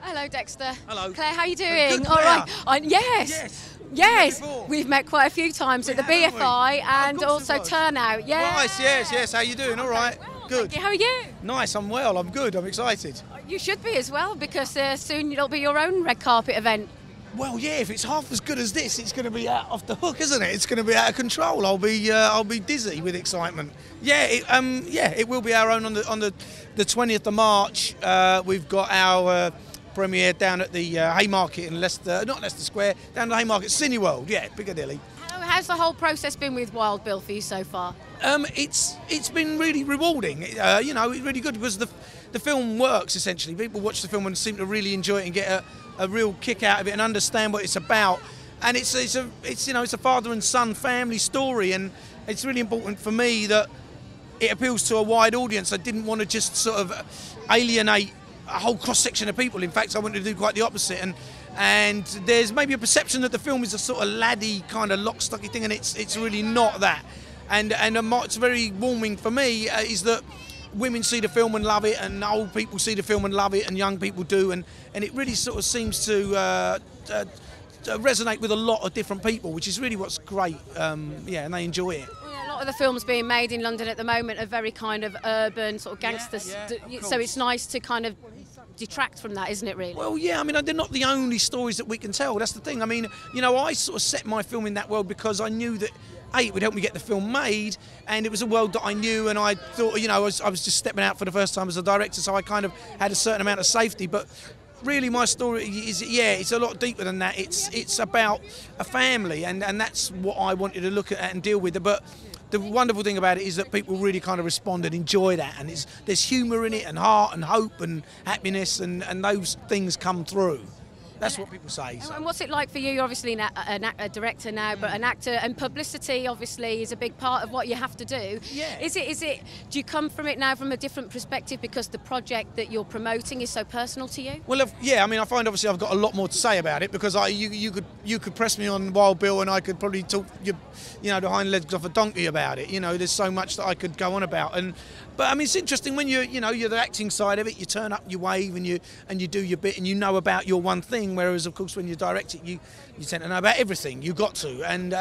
Hello, Dexter. Hello. Claire, how are you doing? Good, All Claire. right. Yes. We've met quite a few times at the have, haven't we? BFI and Of course it also was. Turnout. Yeah. Nice, yes. How you doing? All right. Well, Good. thank you. How are you? Nice, I'm well, I'm good, I'm excited. You should be as well because soon it'll be your own red carpet event. Well, yeah, if it's half as good as this, it's going to be out off the hook, isn't it? It's going to be out of control. I'll be dizzy with excitement. Yeah, it will be our own on the 20th of March. We've got our premiere down at the Haymarket in Leicester, not Leicester Square, down at the Haymarket, Cineworld, yeah, Piccadilly. How's the whole process been with Wild Bill for you so far? It's been really rewarding. It's really good because the film works essentially. People watch the film and seem to really enjoy it and get a real kick out of it and understand what it's about. And it's a father and son family story, and it's really important for me that it appeals to a wide audience. I didn't want to just sort of alienate a whole cross section of people. In fact, I wanted to do quite the opposite. And there's maybe a perception that the film is a sort of laddie kind of lock-stocky thing, and it's really not that. And what's very warming for me is that women see the film and love it, and old people see the film and love it, and young people do, and it really sort of seems to resonate with a lot of different people, which is really what's great. And they enjoy it. A lot of the films being made in London at the moment are very kind of urban, sort of gangster. So it's nice to kind of detract from that, isn't it, really? Well, yeah, I mean, they're not the only stories that we can tell. That's the thing. I mean, I sort of set my film in that world because I knew that, A, it would help me get the film made, and it was a world that I knew, and I thought, I was just stepping out for the first time as a director, so I kind of had a certain amount of safety. But really, my story is, it's a lot deeper than that. It's about a family, and that's what I wanted to look at and deal with. But the wonderful thing about it is that people really kind of respond and enjoy that, and there's humour in it, and heart, and hope, and happiness, and those things come through. That's what people say. So. And what's it like for you? You're obviously a director now, but an actor, and publicity obviously is a big part of what you have to do. Yeah. Is it? Do you come from it now from a different perspective because the project that you're promoting is so personal to you? Well, I mean, I find obviously I've got a lot more to say about it because you could press me on Wild Bill and I could probably talk the hind legs off a donkey about it. There's so much that I could go on about. But I mean, it's interesting when you're the acting side of it. You turn up, you wave, and you do your bit, and you know about your one thing. Whereas, of course, when you direct it, you tend to know about everything. You got to, and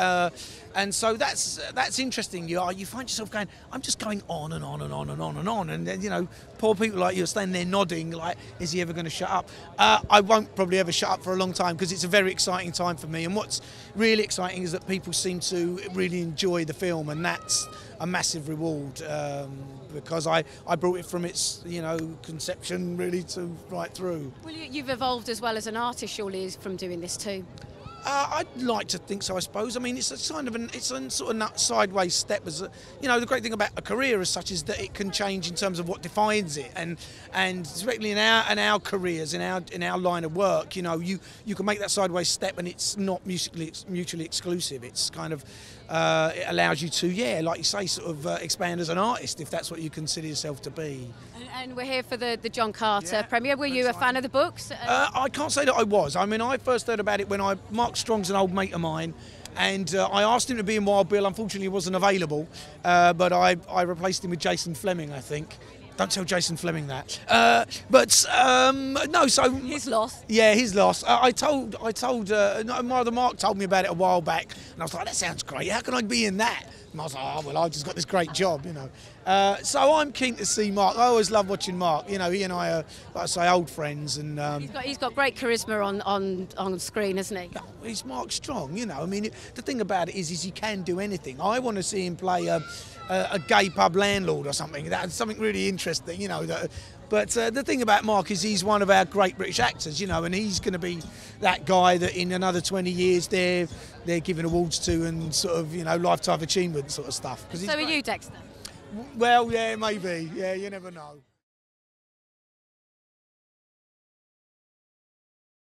so that's interesting. You find yourself going, I'm just going on and on and on and on and on, and then poor people like you are standing there nodding, like, is he ever going to shut up? I won't probably ever shut up for a long time because it's a very exciting time for me. And what's really exciting is that people seem to really enjoy the film, and that's a massive reward because I brought it from its conception really to right through. Well, you've evolved as well as an artist, surely, from doing this too. I'd like to think so, I suppose. I mean, it's a sort of sideways step. The great thing about a career as such is that it can change in terms of what defines it, and especially in our careers, in our line of work, you can make that sideways step, and it's not mutually exclusive. It's kind of it allows you to, like you say, sort of expand as an artist if that's what you consider yourself to be. And we're here for the John Carter premiere. Were you a fan of the books? I can't say that I was. I mean, I first heard about it when Mark Strong's an old mate of mine, and I asked him to be in Wild Bill. Unfortunately, he wasn't available, but I replaced him with Jason Fleming, I think. Don't tell Jason Fleming that. No, so his loss. Yeah, his loss. Mark told me about it a while back, and I was like, that sounds great. How can I be in that? And I was like, I've just got this great job, So I'm keen to see Mark. I always love watching Mark. He and I are, like I say, old friends. And he's got great charisma on screen, hasn't he? He's Mark Strong, I mean, the thing about it is he can do anything. I want to see him play a gay pub landlord or something. That's something really interesting, But the thing about Mark is he's one of our great British actors, and he's going to be that guy that in another 20 years they're giving awards to and sort of, lifetime achievement sort of stuff. So are you, Dexter? Well, yeah, maybe. Yeah, you never know.